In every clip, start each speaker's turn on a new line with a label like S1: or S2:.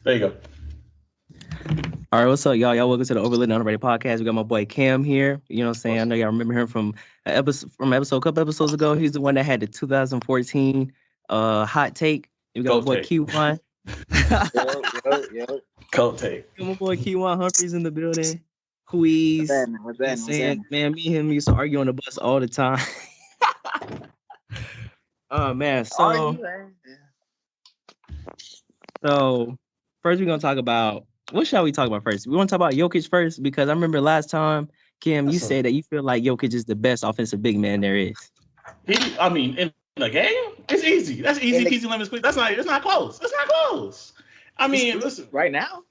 S1: There you go.
S2: All right, what's up, y'all? Y'all welcome to the Overlooked and Underrated podcast. We got my boy Cam here. You know what I'm saying? I know y'all remember him from a couple episodes ago. He's the one that had the 2014 hot take. We got
S1: Cold
S2: my boy
S1: take.
S2: Kejuan.
S3: Yo.
S1: Cold take.
S2: Got my boy Kejuan Humphries in the building. Who's
S3: What's that?
S2: saying, man, me and him used to argue on the bus all the time. Oh man, so first we're gonna talk about what shall we talk about first? We want to talk about Jokic first because I remember last time, Kim, you said that you feel like Jokic is the best offensive big man there is.
S1: In the game, it's easy. That's easy peasy lemon squeeze. It's not close. It's not close. I mean, listen.
S3: Right now?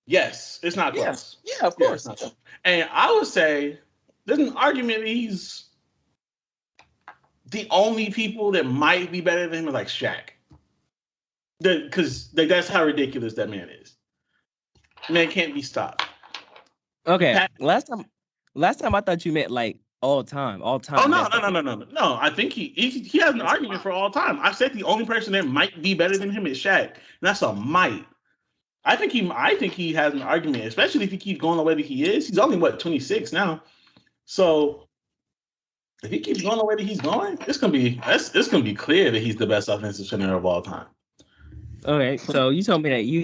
S1: Yes, it's not close.
S3: Yeah, of course.
S1: Yeah, and I would say there's an argument he's the only people that might be better than him is like Shaq. Because that's how ridiculous that man is. Man can't be stopped.
S2: Okay. Last time I thought you meant like all time.
S1: Oh no. I think he has an argument for all time. I said the only person that might be better than him is Shaq. And that's a might. I think he has an argument, especially if he keeps going the way that he is. He's only 26 now. So if he keeps going the way that he's going, it's gonna be clear that he's the best offensive center of all time.
S2: Okay, so you told me that he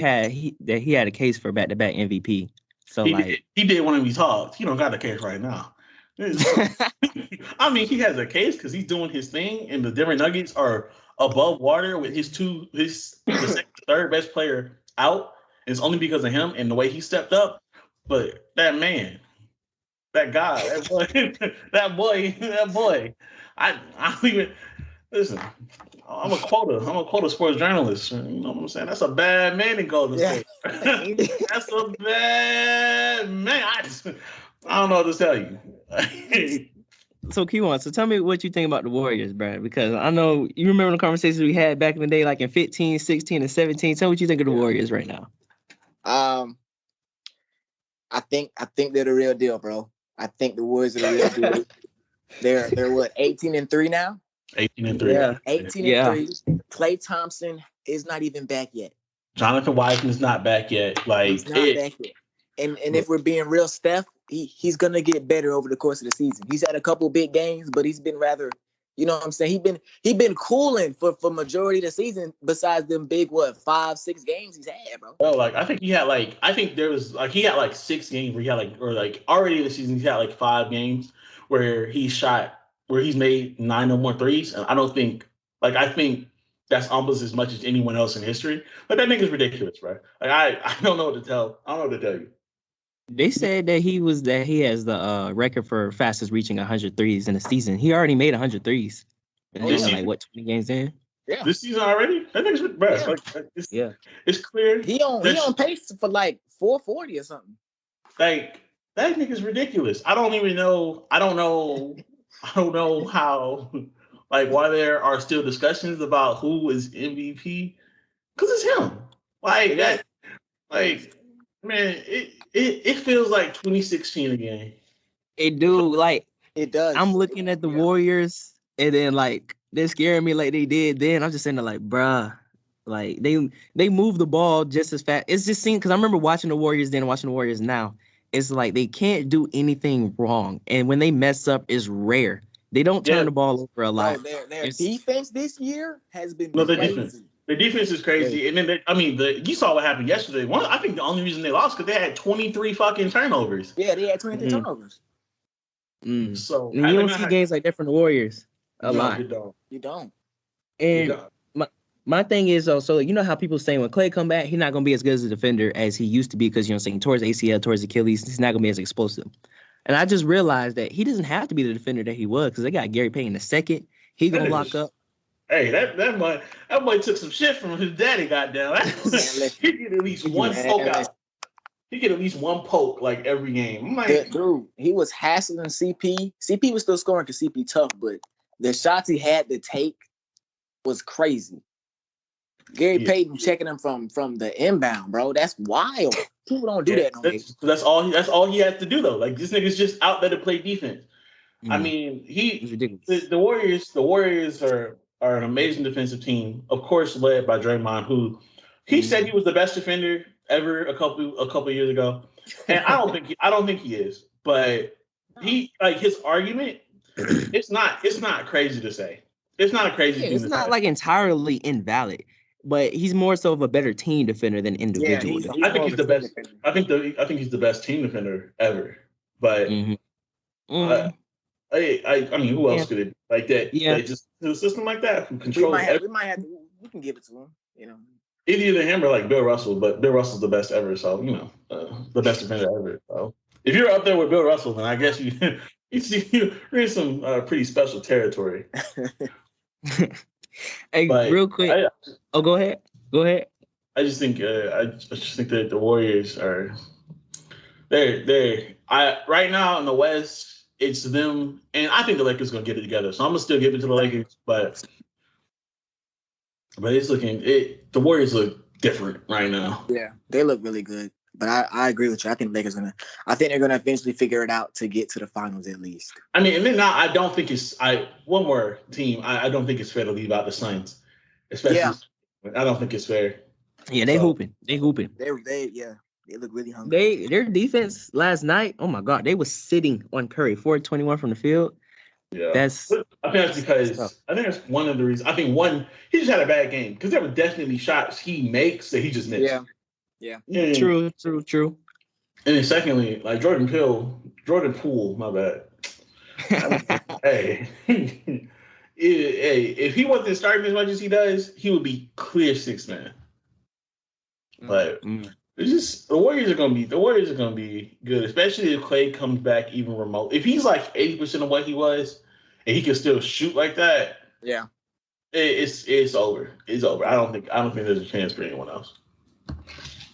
S2: had a case for back-to-back MVP. So
S1: he did when we talked. He don't got a case right now. I mean, he has a case because he's doing his thing, and the Denver Nuggets are above water with the second, third best player out. It's only because of him and the way he stepped up. But that man, that guy, that boy, I don't even listen. I'm a quota sports journalist. You know what I'm saying? That's a bad man in Golden State. That's a bad man. I don't know what to tell you.
S2: So Kejuan, so tell me what you think about the Warriors, bro. Because I know you remember the conversations we had back in the day, like in 15, 16, and 17. Tell me what you think of the Warriors right now.
S3: I think they're the real deal, bro. I think the Warriors are the real deal. They're what, 18-3 now?
S1: 18-3.
S2: Yeah.
S3: 18-3. Klay Thompson is not even back yet.
S1: Jonathan Wiseman's not back yet.
S3: He's not back yet. And if we're being real, Steph, he's gonna get better over the course of the season. He's had a couple big games, but he's been rather, you know what I'm saying? He been cooling for majority of the season. Besides them big 5-6 games he's had, bro.
S1: Oh, I think he had he had 6 games where he had already this season he had 5 games where he's made 9 or more threes, and I don't think I think that's almost as much as anyone else in history. But that nigga's ridiculous, bro. I don't know what to tell. I don't know what to tell you.
S2: They said that he has the record for fastest reaching 100 threes in a season. He already made 100 threes. And
S1: This
S2: he's
S1: season?
S2: 20 games in?
S3: Yeah.
S1: This season already? That nigga's bro.
S2: Yeah.
S1: It's clear.
S3: He on pace for 440 or something.
S1: That nigga's ridiculous. I don't know how why there are still discussions about who is MVP. Because it's him. Man, it feels like 2016 again.
S2: It do,
S3: it does.
S2: I'm looking at the Warriors and then they're scaring me like they did then. I'm just saying bruh. They move the ball just as fast. It's just because I remember watching the Warriors then and watching the Warriors now. It's they can't do anything wrong. And when they mess up, it's rare. They don't turn the ball over a lot.
S3: Their defense this year has been
S1: crazy. The defense is crazy. And then, you saw what happened yesterday. I think the only reason they lost because they had 23 fucking turnovers.
S3: Yeah, they had 23 turnovers.
S1: So
S2: and you don't see games like that from the Warriors a lot.
S3: You don't.
S2: And my thing is, so you know how people say when Klay come back, he's not going to be as good as a defender as he used to be because, towards ACL, towards Achilles, he's not going to be as explosive. And I just realized that he doesn't have to be the defender that he was because they got Gary Payton II. He going to lock up.
S1: Hey, that boy took some shit from his daddy, goddamn. He get at least one poke out. He get at least one poke every game. I'm
S3: dude, he was hassling CP. CP was still scoring because CP tough, but the shots he had to take was crazy. Gary Payton checking him from the inbound, bro. That's wild. People don't do that no more.
S1: That's all he has to do though. This nigga's just out there to play defense. I mean, the Warriors are an amazing defensive team, of course, led by Draymond, who he said he was the best defender ever a couple years ago, and I don't think he is, but he like his argument. It's not crazy to say. It's not a crazy thing
S2: It's
S1: to
S2: not
S1: say.
S2: like entirely invalid, but he's more so of a better team defender than individual.
S3: he's
S1: I think
S3: more
S1: he's
S3: of a
S1: the
S3: team
S1: best.
S3: defender.
S1: I think he's the best team defender ever. But
S2: Mm-hmm.
S1: I mean, who else
S2: Yeah.
S1: could it like that?
S2: Yeah.
S1: They just do a system like that who
S3: We
S1: controls.
S3: might have to. We can give it to him. You know.
S1: Either him or like Bill Russell, but Bill Russell's the best ever. So the best defender ever. So if you're up there with Bill Russell, then I guess you're in some pretty special territory.
S2: Hey,
S1: But
S2: real quick. Go ahead.
S1: I just think that the Warriors are they're right now in the West. It's them, and I think the Lakers gonna get it together. So I'm gonna still give it to the Lakers, but it's looking the Warriors look different right now.
S3: Yeah, they look really good. But I agree with you. I think Lakers I think they're gonna eventually figure it out to get to the finals at least.
S1: I mean, and then now I don't think it's one more team. I don't think it's fair to leave out the Suns, especially. Yeah. I don't think it's fair.
S2: Yeah, they hooping. They hooping.
S3: They look really hungry.
S2: Their defense last night. Oh my God, they was sitting on Curry 4-21 from the field.
S1: Yeah,
S2: I
S1: think that's because I think that's one of the reasons. I think he just had a bad game because there were definitely shots he makes that he just missed.
S3: Yeah.
S1: And,
S2: True.
S1: And then secondly, like Jordan Poole, my bad. Hey, if he wasn't starting as much as he does, he would be clear sixth man. But it's just the Warriors are gonna be good, especially if Clay comes back even remote. If he's like 80% of what he was, and he can still shoot like that,
S3: yeah,
S1: it's over. It's over. I don't think there's a chance for anyone else.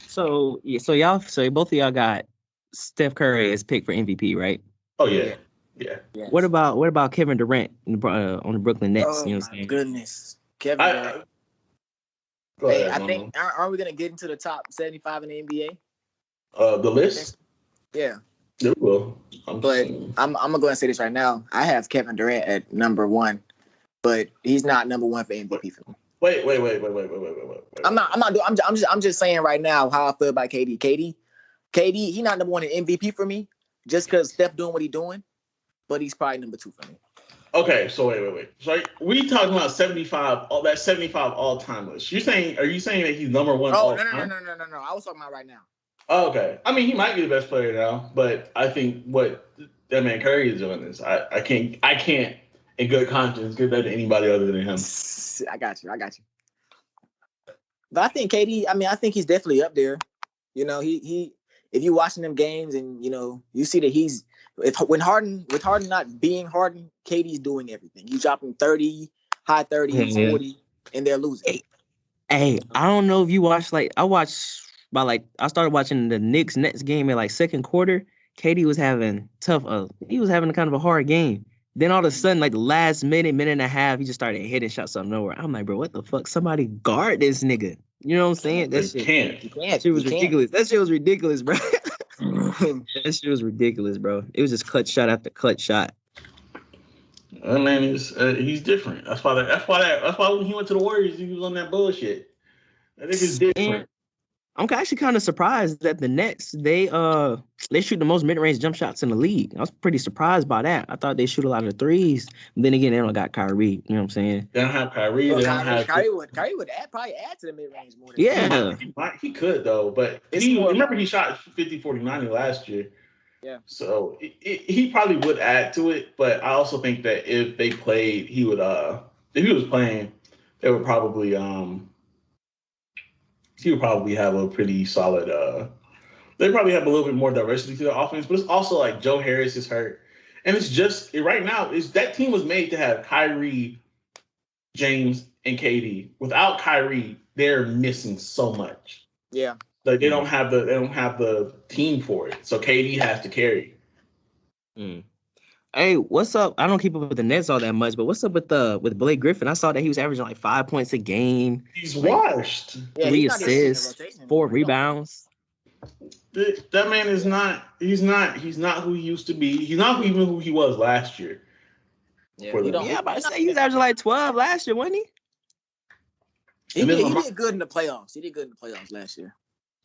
S2: So both of y'all got Steph Curry as pick for MVP, right?
S1: Oh yeah.
S3: Yes.
S2: What about Kevin Durant on the Brooklyn Nets?
S3: Oh,
S2: you know what I'm
S3: my
S2: saying?
S3: goodness, Kevin Durant.
S1: Ahead,
S3: I think aren't we gonna get into the top 75 in the
S1: NBA? The list?
S3: Yeah.
S1: It will.
S3: I'm gonna go and say this right now. I have Kevin Durant at number 1, but he's not number 1 for MVP for me.
S1: Wait.
S3: I'm just saying right now how I feel about KD. KD, he not number 1 in MVP for me, just because Steph doing what he doing, but he's probably number 2 for me.
S1: Okay, so wait. So we talking about 75, all that 75 all-time list. Are you saying that he's number 1 all time?
S3: No. I was talking about right now.
S1: Oh, okay. I mean, he might be the best player now, but I think what that man Curry is doing is I can't in good conscience give that to anybody other than him.
S3: I got you. But I think KD, I think he's definitely up there. You know, he if you watching them games and you see that with Harden not being Harden, KD's doing everything. He's dropping 30, high 30s, 40, and they're losing.
S2: Hey, I don't know if you watched I started watching the Knicks Nets game in second quarter. KD was having he was having kind of a hard game. Then all of a sudden, the last minute and a half, he just started hitting shots out of nowhere. I'm like, bro, what the fuck? Somebody guard this nigga. You know what I'm saying? That shit was ridiculous. That shit was ridiculous, bro. That shit was ridiculous, bro. It was just clutch shot after clutch shot.
S1: That man he's different. That's why when he went to the Warriors, he was on that bullshit. I think it's different.
S2: And I'm actually kind of surprised that the Nets they shoot the most mid-range jump shots in the league. I was pretty surprised by that. I thought they shoot a lot of threes. But then again, they don't got Kyrie. You know what I'm saying?
S1: They don't have Kyrie.
S3: Kyrie would probably add to the mid-range more.
S1: He could though, but remember he shot 50, 40, 90 last year.
S3: Yeah. So
S1: he probably would add to it, but I also think that if they played, he would. If he was playing, they would probably he would probably have a pretty solid. They probably have a little bit more diversity to the offense, but it's also Joe Harris is hurt, and it's just right now. That team was made to have Kyrie, James, and KD. Without Kyrie, they're missing so much.
S3: Yeah,
S1: they don't have the team for it, so KD has to carry.
S2: Hey, what's up? I don't keep up with the Nets all that much, but what's up with Blake Griffin? I saw that he was averaging 5 points a game.
S1: He's washed.
S2: 3 assists, 4 rebounds.
S1: That man is not. He's not who he used to be. He's not even who he was last year.
S2: Yeah, I'm about to say he was averaging 12 last year, wasn't he?
S3: He did good in the playoffs. He did good in the playoffs last year.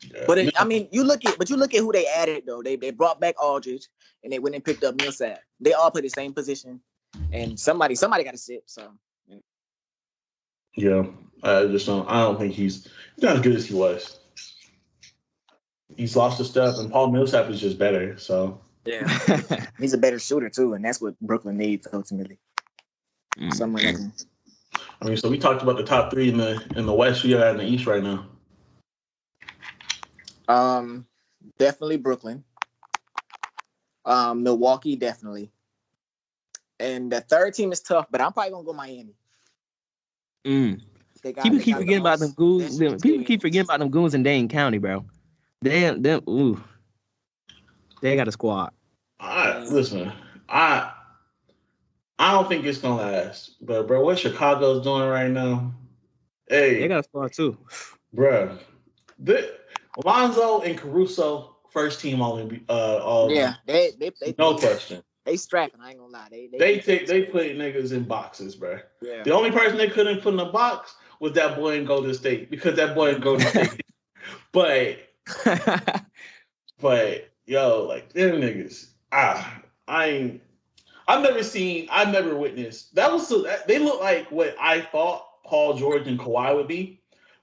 S1: Yeah.
S3: But you look at who they added though. They brought back Aldridge and they went and picked up Millsap. They all play the same position, and somebody got to sit. So
S1: Yeah, I don't think he's not as good as he was. He's lost a step, and Paul Millsap is just better. So
S3: yeah, he's a better shooter too, and that's what Brooklyn needs ultimately. Someone like him.
S1: I mean, so we talked about the top three in the West. We are in the East right now.
S3: Definitely Brooklyn. Milwaukee, definitely. And the third team is tough, but I'm probably gonna go Miami.
S2: People keep forgetting about them goons. People keep forgetting about them goons in Dane County, bro. They got a squad.
S1: Listen, I don't think it's gonna last. But bro, what Chicago's doing right now? Hey,
S2: they got a squad too,
S1: bro. Lonzo and Caruso, first team all
S3: yeah, they
S1: no question.
S3: They strapping. I ain't gonna lie.
S1: They put niggas in boxes, bro.
S3: Yeah.
S1: The only person they couldn't put in a box was that boy in Golden State because that boy in Golden State. But yo, like them niggas, I've never witnessed. They look like what I thought Paul George and Kawhi would be.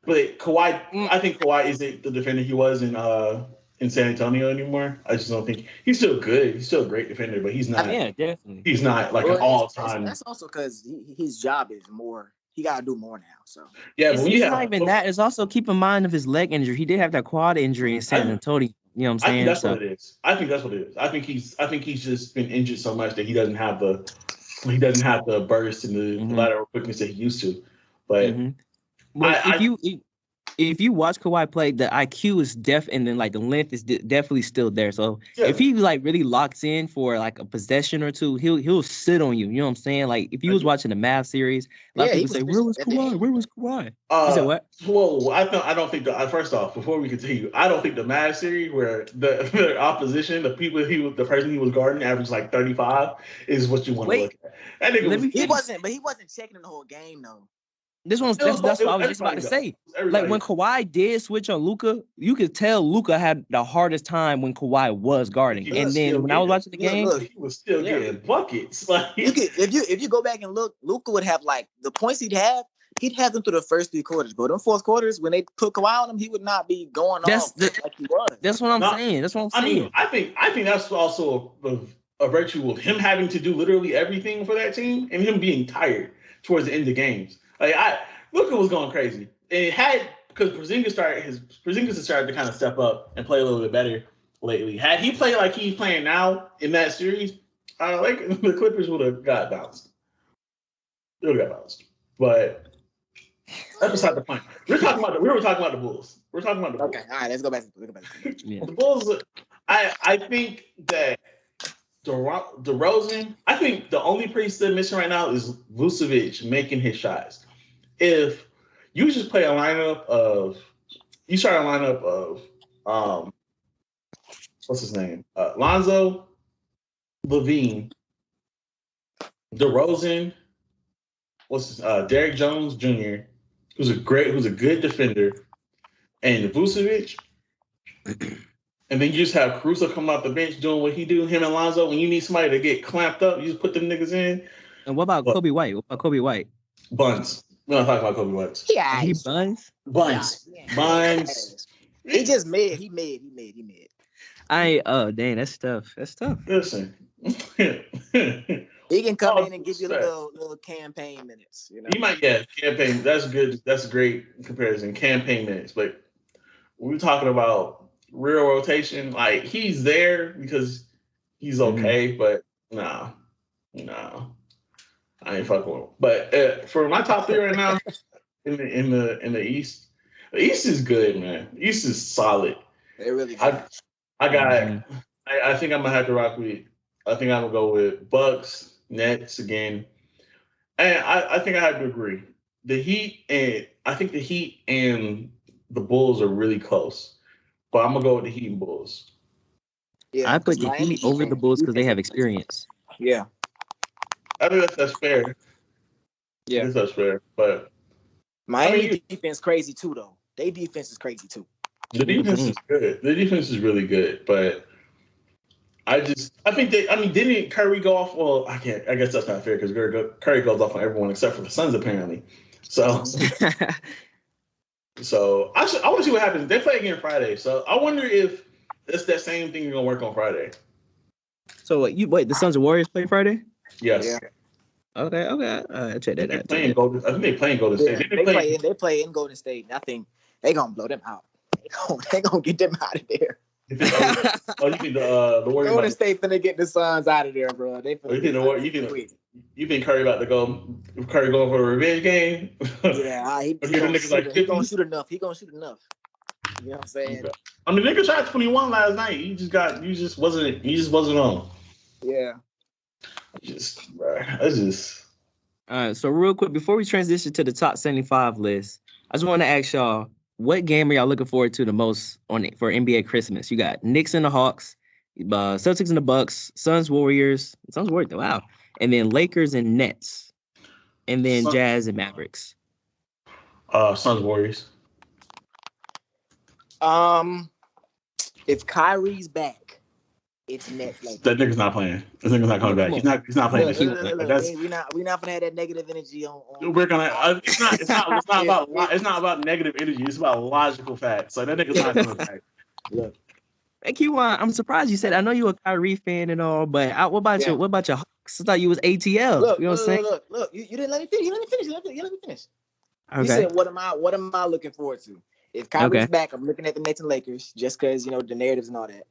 S1: But Kawhi, I think Kawhi isn't the defender he was in San Antonio anymore. I just don't think he's still good. He's still a great defender, but he's not.
S2: Yeah, definitely.
S1: He's not like an all-time.
S3: That's also because his job is more. He gotta do more now. So
S1: yeah,
S2: it's not even that. It's also keep in mind of his leg injury. He did have that quad injury in San Antonio. You know what I'm saying?
S1: I think that's what it is. I think that's what it is. I think he's just been injured so much that he doesn't have the burst and the lateral quickness that he used to. But
S2: if you watch Kawhi play, the IQ is and then like the length is definitely still there. So if he like really locks in for like a possession or two, he'll sit on you. You know what I'm saying? Like if you was watching the Mavs series, a lot of people say, "Where was Kawhi? Where was Kawhi?" You said what?
S1: Well, I don't think first off, before we continue, I don't think the Mavs series where the opposition, the person he was guarding averaged like 35 is what you want to look at. That nigga
S3: he wasn't checking the whole game though.
S2: That's what I was just about to say. Like when Kawhi did switch on Luka, you could tell Luka had the hardest time when Kawhi was guarding. And then when I was watching the game,
S1: he was still getting buckets. Like
S3: if you go back and look, Luka would have like the points he'd have them through the first 3 quarters. But in fourth quarters, when they put Kawhi on him, he would not be going off like he was.
S2: That's what I'm saying. That's what I'm saying.
S1: I think that's also a virtue of him having to do literally everything for that team and him being tired towards the end of games. Like Luka was going crazy, and it had because Porzingis has started to kind of step up and play a little bit better lately. Had he played like he's playing now in that series, like the Clippers would have got bounced. They would have got bounced, but that's beside the point. We were talking about the Bulls. We're talking about the Bulls.
S3: Okay, all right, let's go back.
S1: Yeah. The Bulls. I think that DeRozan. I think the only piece they're missing right now is Vucevic making his shots. If you just play a lineup of, what's his name? Lonzo, Levine, DeRozan, Derrick Jones Jr., who's a good defender, and Vucevic. And then you just have Caruso come off the bench doing what he do, him and Lonzo. When you need somebody to get clamped up, you just put them niggas in.
S2: And what about Kobe White?
S1: Buns. We're not talking about Kobe White.
S3: Yeah,
S2: he buns.
S1: Buns.
S3: He just made. He made.
S2: Oh dang, that's tough.
S1: Listen.
S3: He can come in and give you little campaign minutes. You know,
S1: he might. Yeah, campaign. That's good. That's a great comparison. Campaign minutes, but we're talking about real rotation. Like he's there because he's okay, but no, I ain't fucking with him. But for my top 3 right now in the East, the East is good, man. The East is solid.
S3: They really.
S1: I think I'm gonna have to rock with. I think I'm gonna go with Bucks, Nets again, and I think I have to agree. I think the Heat and the Bulls are really close, but I'm gonna go with the Heat and Bulls.
S2: Yeah, I put the Heat over the Bulls because they have experience.
S3: Yeah,
S1: I think that's fair.
S3: Yeah,
S1: that's fair. But
S3: Miami defense crazy too, though. They defense is crazy too.
S1: The defense is good. The defense is really good, but I think didn't Curry go off? Well, I guess that's not fair because Curry goes off on everyone except for the Suns apparently. So I want to see what happens. They play again Friday, so I wonder if it's that same thing gonna work on Friday.
S2: So the Suns and Warriors play Friday?
S1: Yes.
S3: Yeah.
S2: Okay. Check that out.
S1: I think they play in Golden State.
S3: They play in Golden State. And I think they gonna blow them out. They gonna get them out of there.
S1: You think the Warriors?
S3: Golden State finna get the Suns out of there, bro. They finna
S1: you think Curry about to go? Curry going for a revenge game?
S3: Yeah, he gonna shoot enough. He gonna shoot enough. You know what I'm saying?
S1: Okay. I mean, nigga shot 21 last night. He just wasn't on.
S3: Yeah.
S2: All right. So real quick, before we transition to the top 75 list, I just want to ask y'all, what game are y'all looking forward to the most for NBA Christmas? You got Knicks and the Hawks, Celtics and the Bucks, Suns Warriors. Wow. And then Lakers and Nets. And then Jazz and Mavericks.
S1: Suns Warriors.
S3: If Kyrie's back, it's Nets.
S1: That nigga's not playing. That nigga's not coming back. He's not playing.
S3: We're not gonna have that negative energy on.
S1: We're gonna. It's not about negative energy. It's about logical facts. So that nigga's not coming back.
S3: Look.
S2: Hey, Kejuan, I'm surprised you said. I know you're a Kyrie fan and all, but what about your Hawks? I thought you was ATL.
S3: Look,
S2: you know what I'm saying?
S3: Look. You didn't let me finish. You let me finish.
S2: Okay.
S3: You said, what am I looking forward to? If Kyrie's back, I'm looking at the Nets and Lakers just because, the narratives and all that.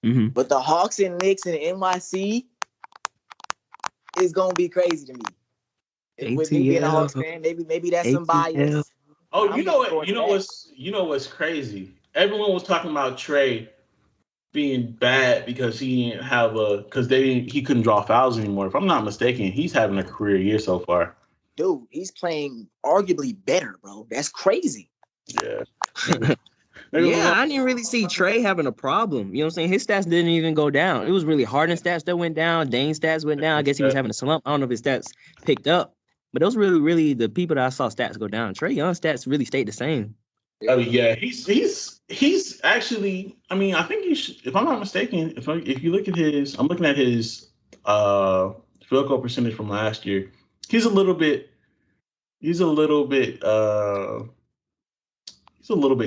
S2: Mm-hmm.
S3: But the Hawks and Knicks and NYC is going to be crazy to me. With me being a Hawks fan, maybe that's some bias.
S1: Oh, you know what's crazy? Everyone was talking about Trey being bad because he couldn't draw fouls anymore. If I'm not mistaken, he's having a career year so far.
S3: Dude, he's playing arguably better, bro. That's crazy.
S1: Yeah.
S2: I didn't really see Trey having a problem. You know what I'm saying? His stats didn't even go down. It was really Harden's stats that went down. Dane's stats went down. I guess he was having a slump. I don't know if his stats picked up. But those really, really the people that I saw stats go down. Trey Young's stats really stayed the same.
S1: Oh yeah, he's actually. I mean, I think he should. If I'm not mistaken, if you look at I'm looking at his field goal percentage from last year. He's a little bit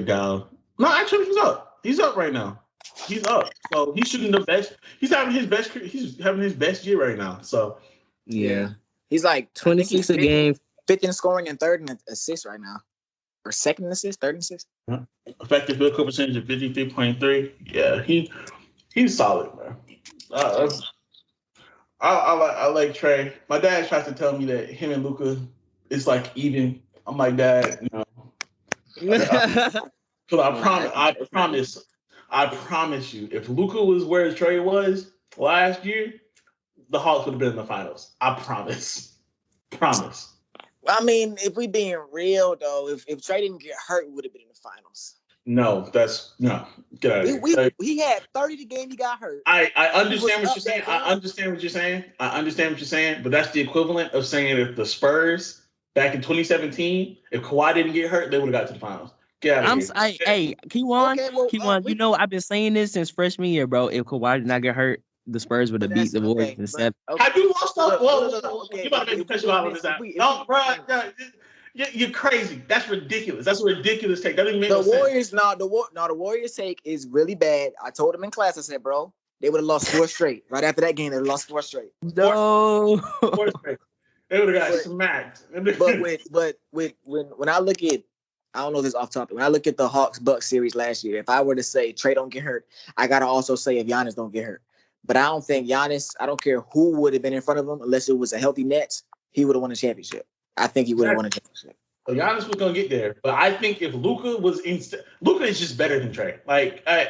S1: down. No, actually, he's up. He's up right now. He's up. So he's shooting the best. He's having his best year right now. So
S2: yeah,
S3: he's like
S2: 26 a game,
S3: 5th in scoring and 3rd in assists right now, or 2nd in assists, 3rd in assists.
S1: Effective field goal percentage of 53.3. Yeah, he's solid, man. I like Trey. My dad tries to tell me that him and Luka is like even. I'm like, Dad, Because I promise you, if Luka was where Trey was last year, the Hawks would have been in the finals. I promise.
S3: I mean, if we being real though, if Trey didn't get hurt, we would have been in the finals.
S1: No. Get out of here.
S3: He had 30 the game he got hurt.
S1: I understand what you're saying. I understand what you're saying. But that's the equivalent of saying if the Spurs back in 2017, if Kawhi didn't get hurt, they would have got to the finals. Get out of here.
S2: Hey, Kejuan, I've been saying this since freshman year, bro. If Kawhi did not get hurt, the Spurs would have beat the Warriors in 7.
S1: Have you lost up? You about to make me cut you out on this out. No, bro. You're crazy. That's ridiculous. That's a ridiculous take. That doesn't make no sense.
S3: The Warriors take is really bad. I told them in class, I said, bro, they would have lost 4 straight. Right after that game, they lost 4 straight.
S2: No.
S1: 4 straight. They would have got smacked.
S3: But when I look at, I don't know if this is off topic. When I look at the Hawks-Bucks series last year, if I were to say Trey don't get hurt, I got to also say if Giannis don't get hurt. But I don't think Giannis, I don't care who would have been in front of him, unless it was a healthy Nets, he would have won a championship. I think he would have won a championship.
S1: So Giannis was going to get there. But I think if Luka was Luka is just better than Trey. Like, I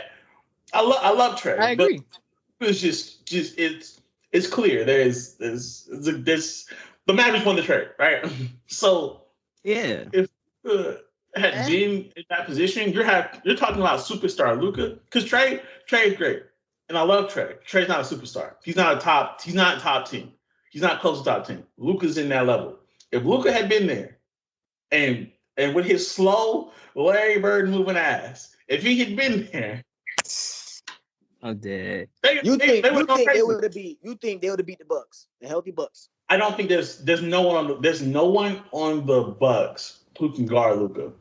S1: love Trey.
S3: I agree.
S1: But it's just it's clear. There's the Mavericks won the trade, right? So
S2: yeah,
S1: if had been in that position, you're talking about superstar Luka, because Trey is great, and I love Trey. Trey's not a superstar. He's not top 10. He's not close to top 10. Luka's in that level. If Luka had been there, and with his slow Larry Bird moving ass, If he had been there,
S2: I'm dead.
S3: You think they would have
S1: crazy.
S3: beat the Bucks, the healthy Bucks?
S1: I don't think there's no one on the Bucks who can guard Luka.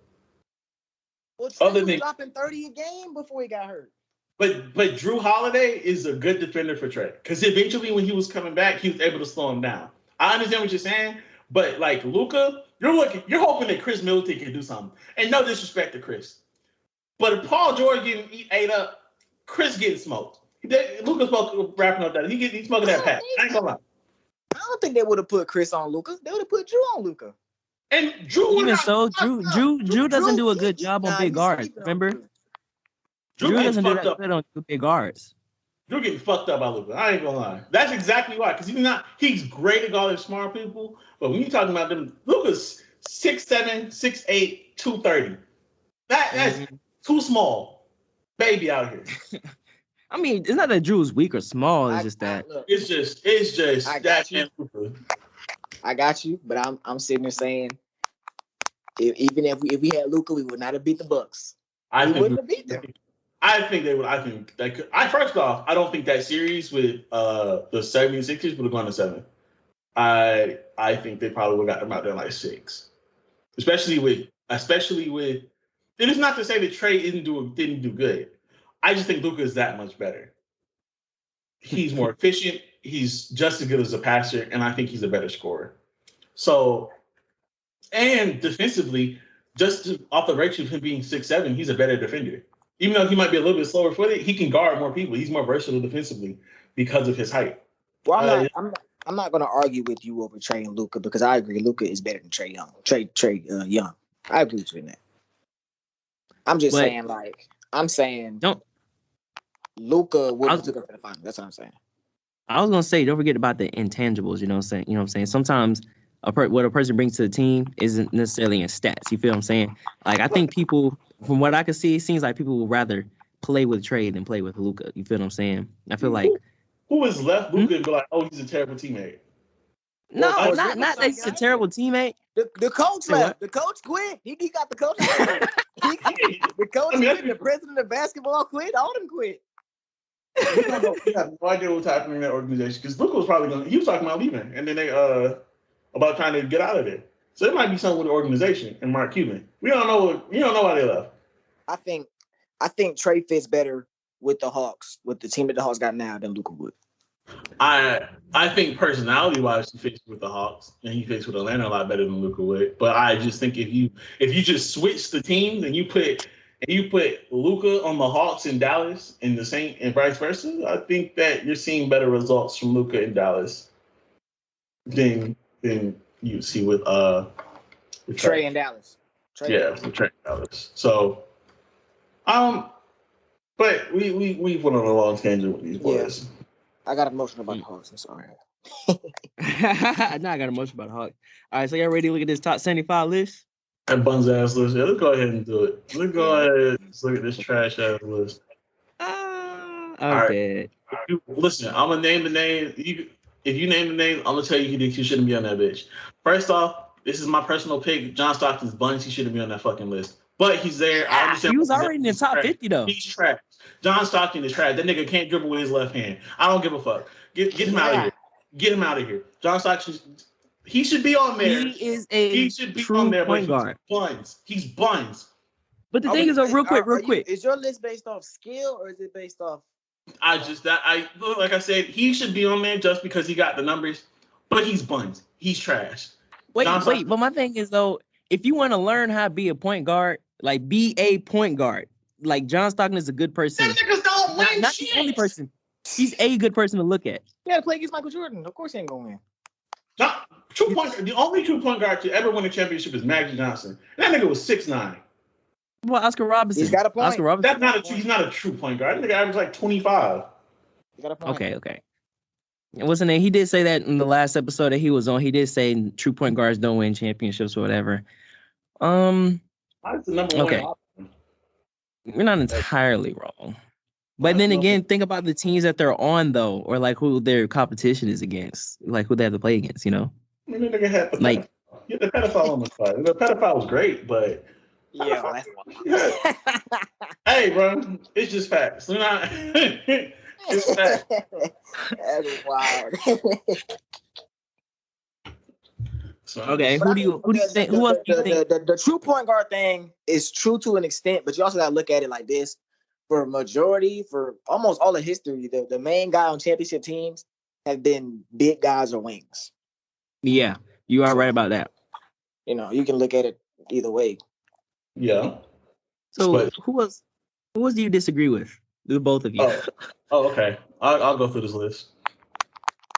S3: Well, Trey was dropping 30 a game before he got hurt.
S1: But Drew Holiday is a good defender for Trey because eventually when he was coming back, he was able to slow him down. I understand what you're saying, but like Luka, you're hoping that Chris Middleton can do something. And no disrespect to Chris, but if Paul George getting ate up, Chris getting smoked. Luka's wrapping up that he's smoking that pack. I ain't gonna lie.
S3: I don't think they would have put Chris on Luka. They would have put Drew on Luka.
S1: And Drew
S2: Drew doesn't do a good job on big guards. Remember? Drew doesn't do that good on big guards.
S1: Drew getting fucked up by Luka. I ain't gonna lie. That's exactly why. Because he's great at guarding smart people. But when you're talking about them, Luka's 6'7", 6'8", 230. That's too small. Baby out here.
S2: I mean, it's not that Drew's weak or small. It's just that.
S1: It's just that and Luka.
S3: I got you, but I'm sitting there saying, even if we had Luka, we would not have beat the Bucks. We wouldn't have beat them.
S1: I think they would. I think they could. First off, I don't think that series with the 76ers would have gone to 7. I think they probably would have got them out there like 6. Especially with. It is not to say that Trey didn't do good. I just think Luka is that much better. He's more efficient. He's just as good as a passer, and I think he's a better scorer. So, and defensively, just off the ratio of him being 6'7", he's a better defender. Even though he might be a little bit slower footed, he can guard more people. He's more versatile defensively because of his height.
S3: Well, I'm not going to argue with you over Trey and Luka because I agree Luka is better than Trey Young. Trey Young. I agree with you in that. I'm just saying,
S2: don't
S3: Luka would have took it to the final. That's what I'm saying.
S2: I was gonna say, don't forget about the intangibles. You know what I'm saying? Sometimes what a person brings to the team isn't necessarily in stats. You feel what I'm saying? Like I think people, from what I can see, it seems like people would rather play with Trey than play with Luka. You feel what I'm saying? I feel like
S1: who is left Luka and be like, oh, he's a terrible teammate.
S2: No, not that he's a terrible teammate.
S3: The coach left. The coach quit. He got the coach. The coach quit. The president of basketball quit. All of them quit.
S1: We have no idea what's happening in that organization because Luka was probably he was talking about leaving, and then they about trying to get out of there. So it might be something with the organization and Mark Cuban. We don't know why they left.
S3: I think Trey fits better with the Hawks, with the team that the Hawks got now, than Luka would.
S1: I think personality wise he fits with the Hawks and he fits with Atlanta a lot better than Luka would. But I just think if you just switch the teams and you put Luka on the Hawks in Dallas and the same and vice versa, I think that you're seeing better results from Luka in Dallas than you see with
S3: Trey in Dallas.
S1: Trey in Dallas. So but we went on a long tangent with these boys.
S3: Yeah. I got emotional about the Hawks. I'm sorry.
S2: Now I got emotional about the Hawks. All right, so y'all ready to look at this top 75 list?
S1: That buns ass list. Yeah, let's go ahead and do it. Let's go ahead and look at this trash ass list.
S2: Okay.
S1: Right. Listen, I'm gonna name the name. If you name the name, I'm gonna tell you you shouldn't be on that bitch. First off, this is my personal pick. John Stockton's buns. He shouldn't be on that fucking list. But he's there. I understand.
S2: He was already in the top 50 though.
S1: He's trash. John Stockton is trash. That nigga can't dribble with his left hand. I don't give a fuck. Get him out of here. Get him out of here. John Stockton. He should be on there.
S2: He should be on there, point guard.
S1: He's buns.
S2: But the thing is, real quick.
S3: Is your list based off skill or is it based off?
S1: Like I said, he should be on there just because he got the numbers. But he's buns. He's trash.
S2: Wait. But my thing is though, if you want to learn how to be a point guard, like be a point guard, like John Stockton is a good person.
S1: That niggas don't win
S2: not
S1: shit.
S2: The only person. He's a good person to look at.
S3: Yeah, to play against Michael Jordan. Of course he ain't gonna win.
S1: The only 2-point guard to ever win a championship is Magic Johnson. That nigga was 6'9".
S2: Well, Oscar Robertson.
S3: He's got a point.
S2: Oscar Robertson.
S1: He's not a true point guard. That nigga averaged like 25.
S3: He got a point.
S2: Okay. Wasn't it? He did say that in the last episode that he was on. He did say true point guards don't win championships or whatever.
S1: That's the number one.
S2: Okay. You're not entirely wrong. But then again, think about the teams that they're on though, or like who their competition is against, like who they have to play against, you know?
S1: I mean, the nigga had the pedophile on the side. The pedophile was great, but
S3: Yo, that's wild.
S1: Hey, bro, it's just facts. We're not. It's facts.
S3: That's wild.
S1: So,
S2: Okay, who do you think? Who else do you think?
S3: The true point guard thing is true to an extent, but you also gotta look at it like this. For almost all of history, the main guy on championship teams have been big guys or wings.
S2: Yeah, you are right about that.
S3: You know, you can look at it either way.
S1: Yeah.
S2: So
S1: But-
S2: who else do you disagree with? The both of you.
S1: Oh, okay. I'll go through this list.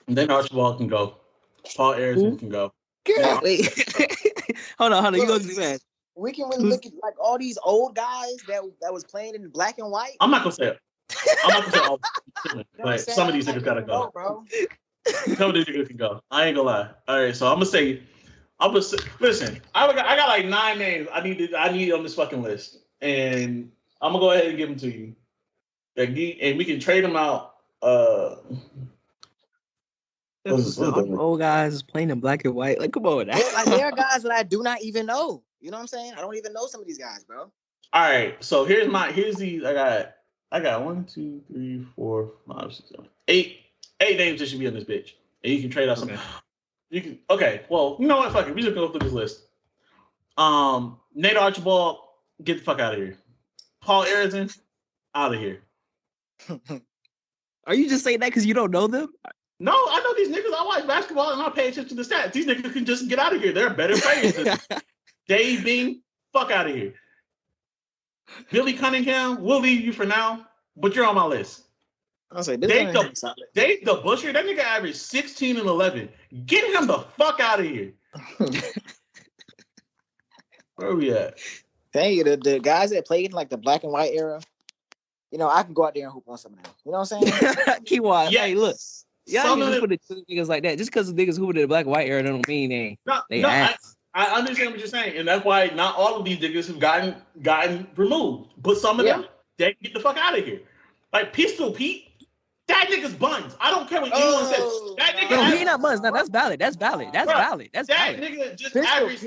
S1: And then Archibald can go. Paul Arizin can go.
S2: Wait. hold on. You gonna do that?
S3: We can really look at like all these old guys that was playing in black and white.
S1: I'm not gonna say it. All. But some of these niggas gotta go.
S3: Bro.
S1: Some of these niggas can go. I ain't gonna lie. All right, so I'm gonna say. Listen. I got like 9 names. I need on this fucking list, and I'm gonna go ahead and give them to you. And we can trade them out.
S2: Old guys playing in black and white. Like, come on.
S3: Like, there are guys that I do not even know. You know what I'm saying? I don't even know some of these guys, bro.
S1: All right, so here's these. I got 1, 2, 3, 4, 5, 6, 7, 8 names that should be on this bitch, and you can trade out some. You can. Okay, well, you know what? Fuck it. We just go through this list. Nate Archibald, get the fuck out of here. Paul Arizin, out of here.
S2: Are you just saying that because you don't know them?
S1: No, I know these niggas. I watch basketball and I pay attention to the stats. These niggas can just get out of here. They're better players than Dave Bean, fuck out of here. Billy Cunningham, we'll leave you for now, but you're on my list.
S3: I'll say
S1: Dave the Busher, that nigga averaged 16 and 11. Get him the fuck out of here. Where are we at?
S3: Thank you. The guys that played in like the black and white era, you know, I can go out there and hoop on some of them. You know what I'm saying?
S2: Kejuan,
S1: Yes.
S2: hey, look. Y'all
S1: Some
S2: need
S1: of
S2: to put it to niggas like that. Just because the niggas hooping in the black and white era don't mean they ass.
S1: I understand what you're saying, and that's why not all of these niggas have gotten removed. But some of them, they get the fuck out of here. Like Pistol Pete, that nigga's buns. I don't care what anyone says. That nigga,
S2: no, he ain't not buns. No, that's valid. That's valid. That
S1: nigga just averaged.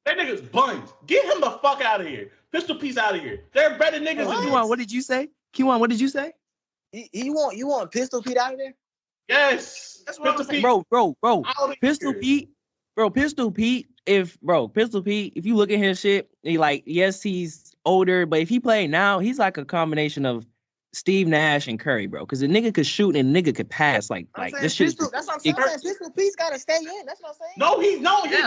S1: That nigga's buns. Get him the fuck out of here. Pistol Pete's out of here. They're better niggas than
S2: Kejuan, what did you say? Kejuan, what did you say?
S3: You want Pistol Pete out of there?
S1: Yes.
S2: That's what I'm saying. Bro. Pistol Pete. Bro, Pistol Pete, if you look at his shit, yes, he's older, but if he play now, he's like a combination of Steve Nash and Curry, bro. Because the nigga could shoot and the nigga could pass. Like this shit.
S3: That's what I'm saying. Pistol Pete's gotta stay in. That's what I'm saying.
S1: No, he's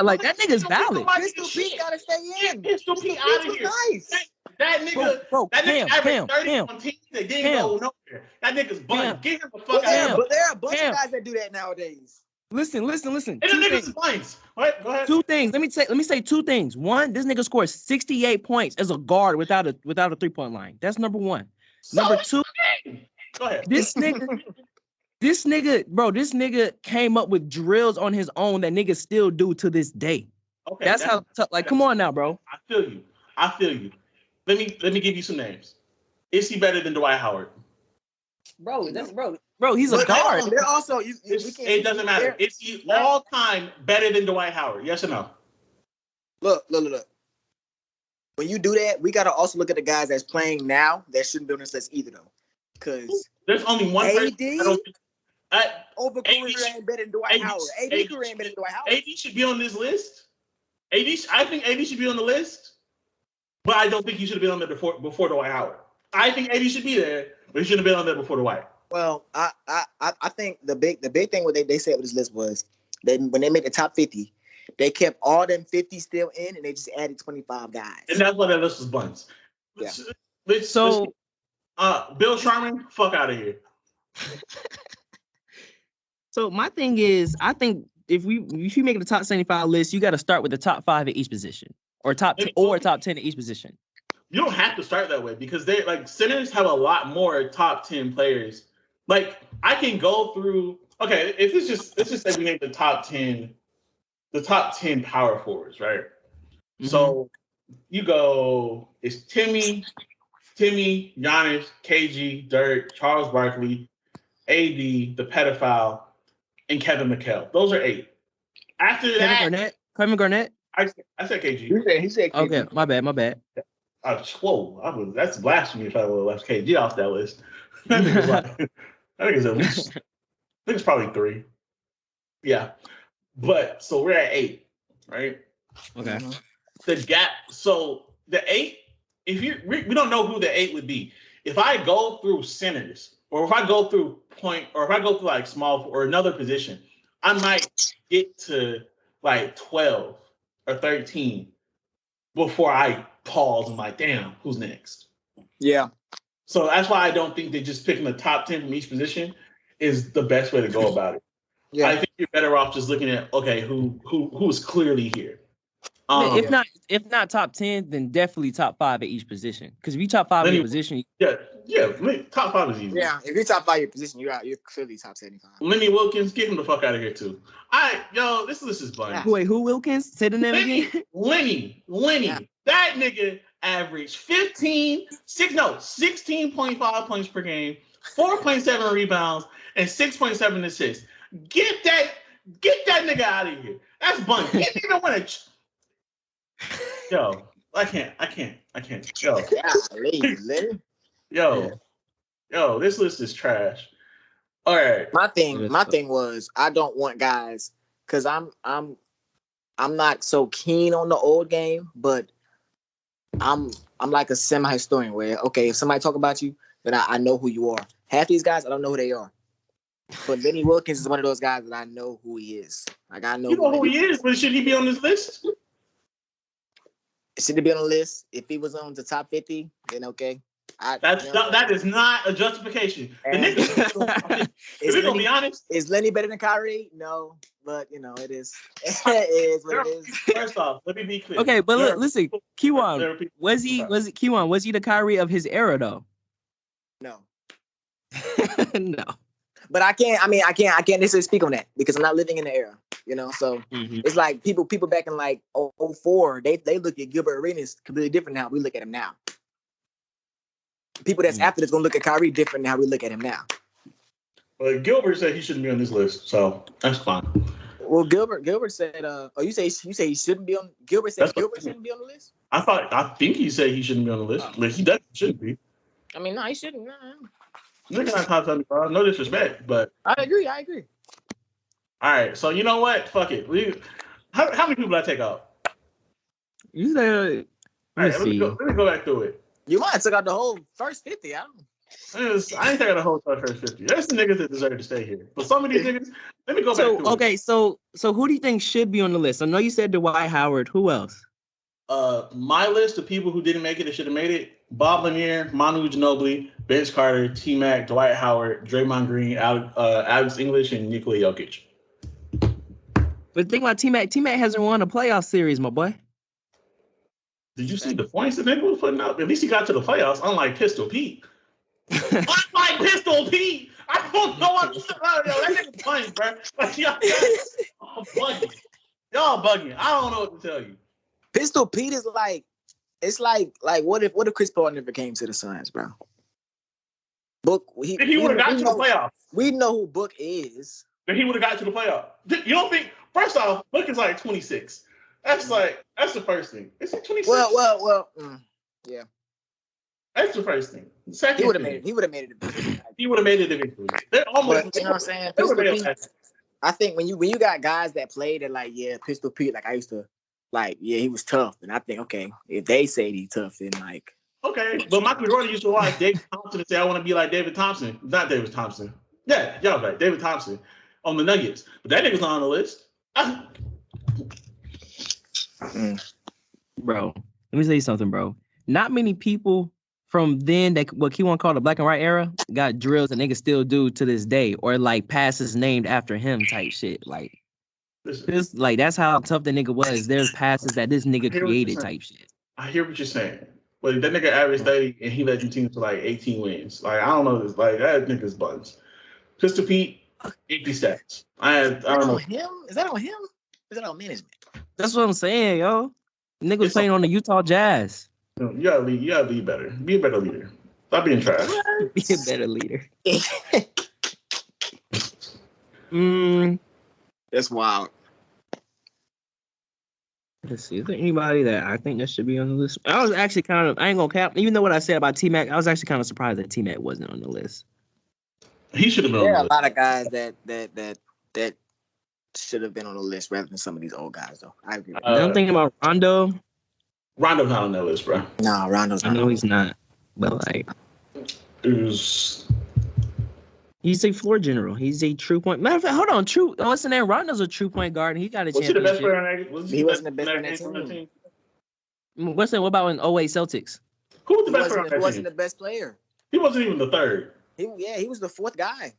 S2: like that nigga's valid.
S3: Pistol Pete gotta stay in.
S1: Pistol Pete out of here.
S3: Nice.
S1: That nigga, that nigga averaged 30 on teams that didn't go nowhere. That nigga's buns. Get him the fuck out of here.
S3: But there are a bunch of guys that do that nowadays.
S2: Listen.
S1: And the nigga's buns. What? Go ahead.
S2: 2 things. Let me say 2 things. One, this nigga scored 68 points as a guard without a 3-point line. That's number 1. Number 2.
S1: Go ahead.
S2: This nigga came up with drills on his own that niggas still do to this day. Okay, that's how tough. Like, come on now, bro.
S1: I feel you. Let me give you some names. Is he better than Dwight Howard?
S2: Bro, he's a guard.
S3: They're also
S1: it doesn't matter. Is he all time better than Dwight Howard? Yes or no?
S3: Look. When you do that, we gotta also look at the guys that's playing now that shouldn't be on this list either, though. Because
S1: there's only one person.
S3: Over career ain't better than Dwight Howard. AD career ain't better than Dwight Howard.
S1: AD should be on this list. I think AD should be on the list, but I don't think he should have been on there before Dwight Howard. I think AD should be there, but he shouldn't have been on there before Dwight.
S3: Well, I think the big thing what they said with this list was that when they made the top 50, they kept all them 50 still in, and they just added 25 guys.
S1: And that's why that list was buns.
S3: Yeah.
S1: Bill Sharman, fuck out of here.
S2: So my thing is, I think if you make the top 75 list, you got to start with the top 5 at each position, or top 10 at each position.
S1: You don't have to start that way because they like centers have a lot more top 10 players. Like I can go through. Okay, if let's just say we name the top 10 power forwards, right? Mm-hmm. So you go, it's Timmy, Giannis, KG, Dirk, Charles Barkley, AD, the pedophile, and Kevin McHale. Those are 8. After that,
S2: Kevin Garnett.
S1: I said KG.
S3: He said KG.
S2: Okay, my bad.
S1: That's blasphemy if I would have left KG off that list. I think it's at least, I think it's probably 3. Yeah. But so we're at 8, right?
S2: Okay.
S1: The gap. So the 8, we don't know who the 8 would be. If I go through centers, or if I go through point, or if I go through like small or another position, I might get to like 12 or 13 before I pause and like, damn, who's next?
S3: Yeah.
S1: So that's why I don't think that just picking the top 10 from each position is the best way to go about it. Yeah. I think you're better off just looking at, okay, who's clearly here.
S2: If not top 10, then definitely top 5 at each position. Because if you top 5 at your position,
S1: yeah, top 5 is easy.
S3: Yeah, if you're top 5 at your position, you're clearly top 75.
S1: Lenny Wilkins, get him the fuck out of here too. This list is bunch.
S2: Wait, who Wilkins? Say the name again.
S1: Lenny. Yeah. That nigga averaged 16.5 points per game, 4.7 rebounds, and 6.7 assists. Get that nigga out of here. That's bunch. He didn't even win a. Yo, I can't. Yo. Yo, this list is trash. All right.
S3: My thing was I don't want guys because I'm not so keen on the old game, but I'm like a semi-historian where if somebody talk about you, then I know who you are. Half these guys I don't know who they are. But Lenny Wilkins is one of those guys that I know who he is. Like I know.
S1: You know who he is, but should he be on this list?
S3: Should he be on the list? If he was on the top 50, then okay.
S1: That is not a justification. The nigga, if we're gonna be honest,
S3: is Lenny better than Kyrie? No, but it is. It is what it is.
S1: First off, let me be clear.
S2: Okay, but listen, Kejuan, was he the Kyrie of his era though?
S3: No.
S2: No.
S3: But I can't necessarily speak on that because I'm not living in the era, So It's like people back in like 04, they look at Gilbert Arenas completely different than how we look at him now. People that's after this gonna look at Kyrie different than how we look at him now.
S1: Well, Gilbert said he shouldn't be on this list, so that's fine.
S3: Well, Gilbert said, you say he shouldn't be on. Gilbert said Gilbert shouldn't be on the list.
S1: I think he said he shouldn't be on the list. Like, he definitely shouldn't be.
S3: I mean, no, he shouldn't. No.
S1: Nigga not top 75. No disrespect, but
S3: I agree.
S1: All right, so you know what? Fuck it. How many people did I take out?
S2: You said.
S1: Let me go back through it.
S3: You might have took out the whole first 50. I
S1: ain't taking out the whole first 50. There's the niggas that deserve to stay here. But some of these niggas, let me go back through
S2: it. So who do you think should be on the list? I know you said Dwight Howard. Who else?
S1: My list of people who didn't make it that should have made it: Bob Lanier, Manu Ginobili, Vince Carter, T-Mac, Dwight Howard, Draymond Green, Alex English, and Nikola Jokic.
S2: But think about T-Mac. T-Mac hasn't won a playoff series, my boy.
S1: Did you see the points that nigga was putting up? At least he got to the playoffs, unlike Pistol Pete. Unlike Pistol Pete! I don't know what to say. That nigga's funny, bro. Like, y'all bugging. Y'all bugging. I don't know what to tell you.
S3: Pistol Pete is like, it's like what if Chris Paul never came to the Suns, bro? Book,
S1: he would have got to the playoffs.
S3: We know who Book is.
S1: Then he would have got to the playoffs. You don't think? First off, Book is like 26. That's the first thing. Is it 26?
S3: Well, yeah.
S1: That's the first thing. Second,
S3: he would have made it. He would have made it.
S1: He would have made it eventually. They're almost.
S3: But, you know what I'm saying? I think when you got guys that played at like Pistol Pete, like I used to, like he was tough, and I think if they say he's tough, then like
S1: okay. But Michael Jordan used to watch David Thompson and say, "I want to be like David Thompson." Not David Thompson. Yeah, y'all right. David Thompson on the Nuggets, but that nigga's not on the list.
S2: Bro, let me tell you something, bro. Not many people from then that what Kejuan called the black and white era got drills and niggas still do to this day, or like passes named after him type shit. Like, this, like that's how tough the nigga was. There's passes that this nigga created type shit.
S1: I hear what you're saying. But that nigga averaged 30 and he led your team to like 18 wins. Like, I don't know this. Like, that nigga's buns. Pistol Pete, 50 stats. I don't know.
S3: Is that on him? Is that on management?
S2: That's what I'm saying, yo. Nigga was playing on the Utah Jazz.
S1: You gotta lead better. Be a better leader. Stop being trash.
S2: Be a better leader.
S3: That's wild.
S2: Let's see. Is there anybody that I think that should be on the list? I was actually I ain't gonna cap. Even though what I said about T-Mac, I was actually kind of surprised that T-Mac wasn't on the list.
S1: He should have been
S3: There
S1: on
S3: are
S1: the
S3: a lot of guys that should have been on the list rather than some of these old guys, though. I agree with that.
S2: I'm thinking about Rondo.
S1: Rondo's not on that list, bro.
S3: No, Rondo's
S2: I
S3: not.
S2: know he's not, but like
S1: He's
S2: he's a floor general. He's a true point. Matter of fact, hold on. True. What's the name? Rondo's a true point guard. And he got a
S1: he the best
S2: championship.
S1: player on that?
S3: He wasn't the best player on that team.
S2: What's that? What about in 08 Celtics?
S1: Who was the
S3: He
S1: best player on that team?
S3: wasn't the best player.
S1: He wasn't even the third.
S3: He was the fourth guy.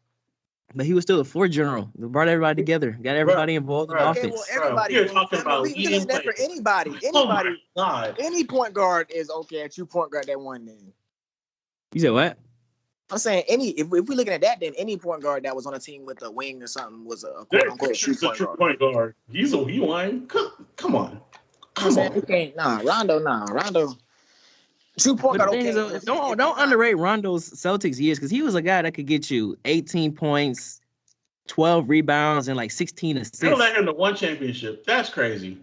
S2: But he was still a floor general. They brought everybody together, got everybody involved in
S3: Okay,
S2: offense.
S3: well, everybody.
S1: You're talking about
S3: we can that for anybody.
S1: Oh my God.
S3: Any point guard is okay at true point guard that one then.
S2: You said what?
S3: I'm saying if we're looking at that, then any point guard that was on a team with a wing or something was a quote unquote true point guard.
S1: He won. Come on.
S3: Rondo. True point guard. Okay.
S2: Don't underrate Rondo's Celtics years because he was a guy that could get you 18 points, 12 rebounds, and like 16 assists.
S1: They let him to one championship. That's crazy.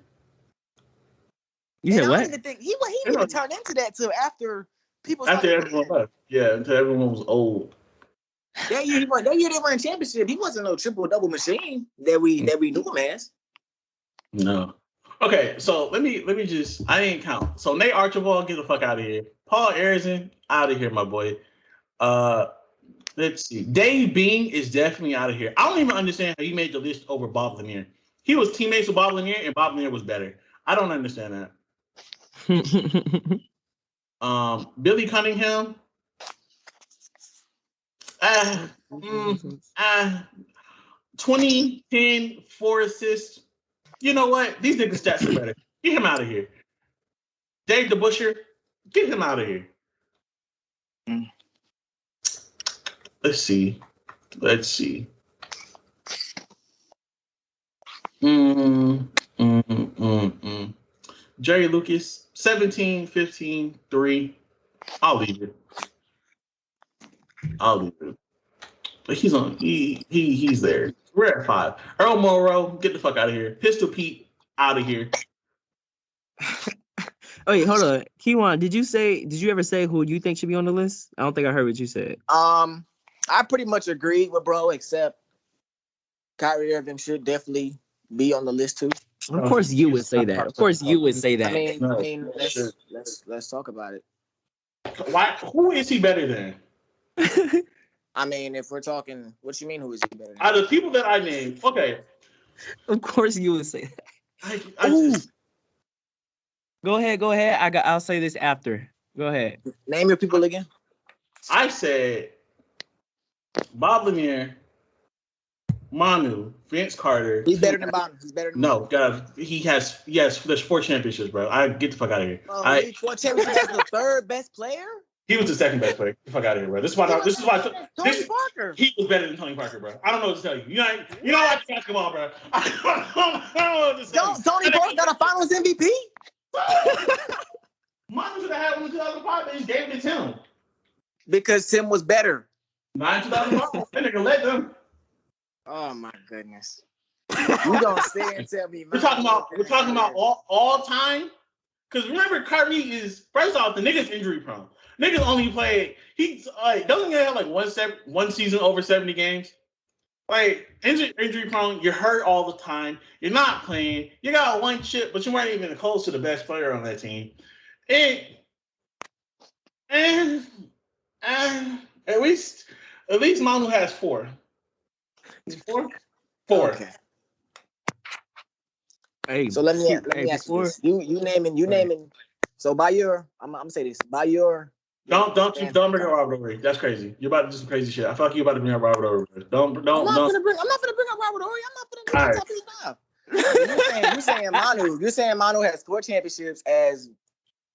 S2: You said what?
S3: I don't even think he didn't even turn into that till after people.
S1: After everyone left. Yeah, until everyone was old.
S3: That year they won a championship. He wasn't no triple double machine that we knew him as.
S1: No. Okay, so let me just I didn't count. So Nate Archibald, get the fuck out of here. Paul Arizin, out of here, my boy. Let's see. Dave Bean is definitely out of here. I don't even understand how he made the list over Bob Lanier. He was teammates with Bob Lanier, and Bob Lanier was better. I don't understand that. Billy Cunningham. 20, 10, 4 assists. You know what? These niggas' stats are better. Get him out of here. Dave DeBuscher, get him out of here. Let's see. Jerry Lucas, 17, 15, 3. I'll leave it. But he's on. He's there. We're at 5. Earl Morrow, get the fuck out of here. Pistol Pete, out of here.
S2: Oh, wait, hold on. Kejuan, did you ever say who you think should be on the list? I don't think I heard what you said.
S3: I pretty much agreed with bro, except Kyrie Irving should definitely be on the list too.
S2: Of course you would say that.
S3: I mean, let's talk about it.
S1: Why? Who is he better than?
S3: I mean, if we're talking, what you mean? Who is he better than?
S1: Out of the people that I named, okay.
S2: Of course you would say that.
S1: I just,
S2: Go ahead. I'll say this after. Go ahead.
S3: Name your people again.
S1: I said Bob Lanier, Manu, Vince Carter.
S3: He's better than Bottom.
S1: No, God, there's 4 championships, bro. I get the fuck out of here.
S3: 4 championships as the third best player.
S1: He was the second best player. Get the fuck out of here, bro. This is why
S3: Tony Parker.
S1: He was better than Tony Parker, bro. I don't know what to tell you. You know what basketball, bro. I don't know what to tell you.
S3: Tony Parker got a Finals MVP.
S1: Manu should have had one in 2005, but he gave it to him.
S3: Because Tim was better.
S1: Not in 2005. That nigga let them.
S3: Oh my goodness. You don't say and tell me.
S1: We're talking about all time. Because remember, Kyrie is first off the nigga's injury prone. Niggas only played. He's doesn't he have like one season over 70 games. Like injury prone. You're hurt all the time. You're not playing. You got one chip, but you weren't even close to the best player on that team. And at least Manu has 4. Is it 4? 4.
S3: Okay.
S2: Hey,
S3: so let me ask you this. You naming. So by your, I'm gonna say this. By your.
S1: Don't bring up Robert Ory. That's crazy. You're about to do some crazy shit. I feel like you're about to bring up Robert Ory. I'm not gonna bring up Robert Ory. I'm not gonna bring up
S3: You're saying Manu. You're saying Manu has 4 championships as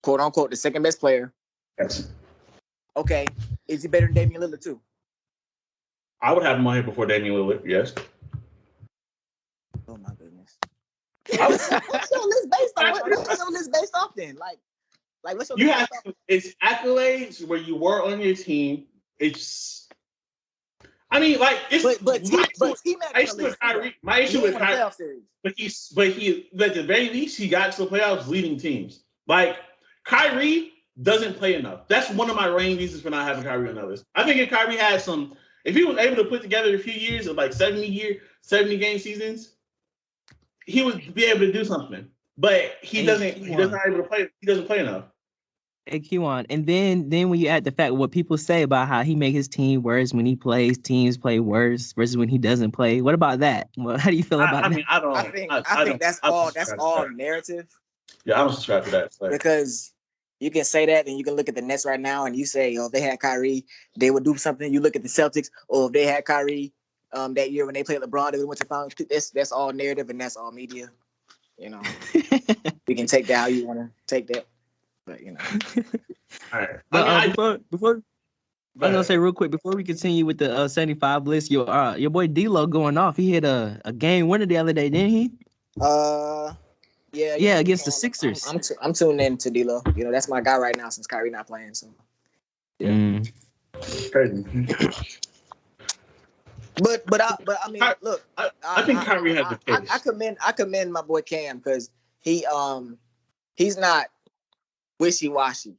S3: quote unquote the second best player.
S1: Yes.
S3: Okay. Is he better than Damian Lillard too?
S1: I would have him on here before Damian Lillard. Yes.
S3: Oh my goodness. What's your list based on? What's your list based off then? Like what's your list based off?
S1: It's accolades where you were on your team. I mean, like it's
S3: but
S1: my issue with Kyrie. My issue with Kyrie. But at the very least, he got to the playoffs leading teams. Like Kyrie doesn't play enough. That's one of my main reasons for not having Kyrie on the list. I think if Kyrie had if he was able to put together a few years of like 70 game seasons, he would be able to do something. But he doesn't. He doesn't able to play. He doesn't play enough.
S2: Hey, Kejuan. And then when you add the fact what people say about how he make his team worse when he plays, teams play worse versus when he doesn't play. What about that? Well, how do you feel about that?
S3: I think that's all narrative.
S1: Yeah, I don't subscribe to that.
S3: Because you can say that and you can look at the Nets right now and you say, oh, if they had Kyrie, they would do something. You look at the Celtics, or if they had Kyrie that year when they played LeBron, they went to finals. That's all narrative and that's all media. You know, you can take that how you want to take that. But you know,
S1: all right.
S2: Before I was gonna say real quick before we continue with the 75 list, your boy D-Lo going off. He hit a game winner the other day, didn't he?
S3: Yeah,
S2: against the Sixers.
S3: I'm tuned in to D-Lo. You know, that's my guy right now since Kyrie not playing. So yeah,
S1: crazy.
S3: But I mean, look,
S1: I think Kyrie has the case.
S3: I commend my boy Cam because he's not wishy-washy.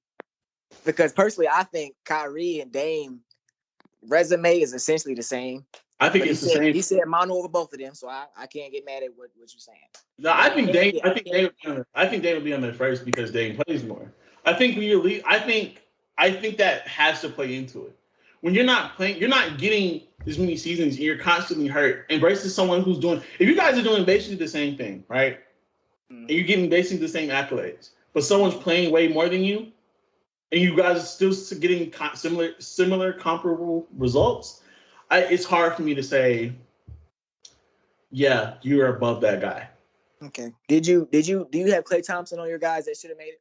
S3: Because personally, I think Kyrie and Dame resume is essentially the same.
S1: I think it's the same.
S3: He said mono over both of them, so I can't get mad at what you're saying.
S1: No, I think Dame. I think Dame would be on there first because Dame plays more. I think when you're I think that has to play into it. When you're not playing, you're not getting this many seasons. You're constantly hurt. And versus someone who's doing. If you guys are doing basically the same thing, right? And you're getting basically the same accolades, but someone's playing way more than you, and you guys are still getting similar comparable results, it's hard for me to say, yeah, you're above that guy.
S3: Okay. Do you have Klay Thompson on your guys that should have made it?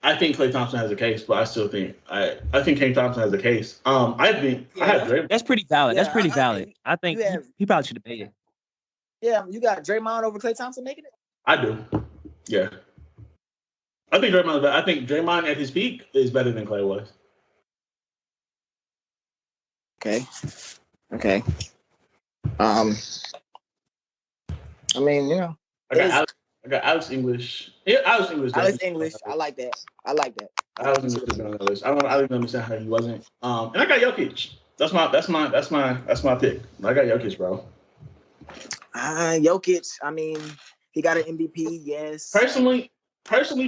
S1: I think Klay Thompson has a case, but I still think I think Klay Thompson has a case. I have Draymond.
S2: That's pretty valid. That's pretty valid. I think he probably should have made it.
S3: Yeah, you got Draymond over Klay Thompson making it?
S1: I do. Yeah. I think Draymond at his peak is better than Klay was.
S3: Okay. I mean, you know.
S1: I got Alex English. Yeah, Alex English.
S3: Alex English. I like that. Alex
S1: English is on the list. I don't even understand how he wasn't. And I got Jokic. That's my pick. I got Jokic, bro.
S3: Jokic. I mean, he got an MVP. Yes.
S1: Personally,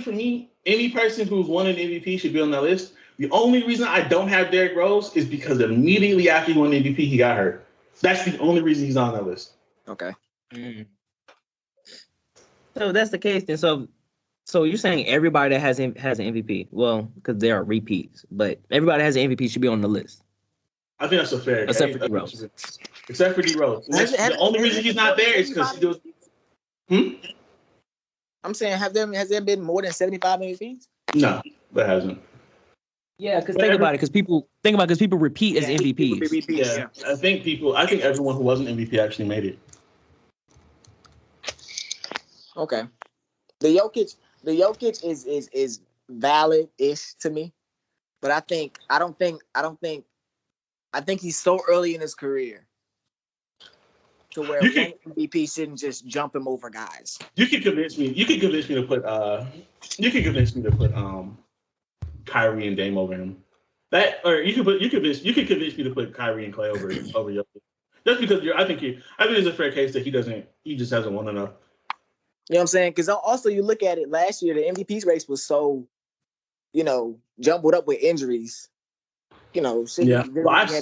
S1: for me, any person who's won an MVP should be on that list. The only reason I don't have Derrick Rose is because immediately after he won the MVP, he got hurt. That's the only reason he's on that list.
S3: Okay.
S2: So that's the case then. So you're saying everybody that has an MVP? Well, because there are repeats, but everybody that has an MVP should be on the list.
S1: I think that's a fair.
S2: Except for D Rose.
S1: Except for D Rose. The only reason he's not there is because he was.
S3: I'm saying, has there been more than 75 MVPs?
S1: No, there hasn't.
S2: Yeah, because think about it. Because people repeat as MVPs.
S1: Yeah, I think everyone who wasn't MVP actually made it.
S3: Okay, the Jokic is valid-ish to me, but I think he's so early in his career to where one MVP shouldn't just jump him over guys.
S1: You can convince me to put Kyrie and Dame over him. You could convince me to put Kyrie and Klay over Jokic. Just because I think there's a fair case that he just hasn't won enough.
S3: You know what I'm saying? Because also you look at it last year, the MVP race was so, jumbled up with injuries. He had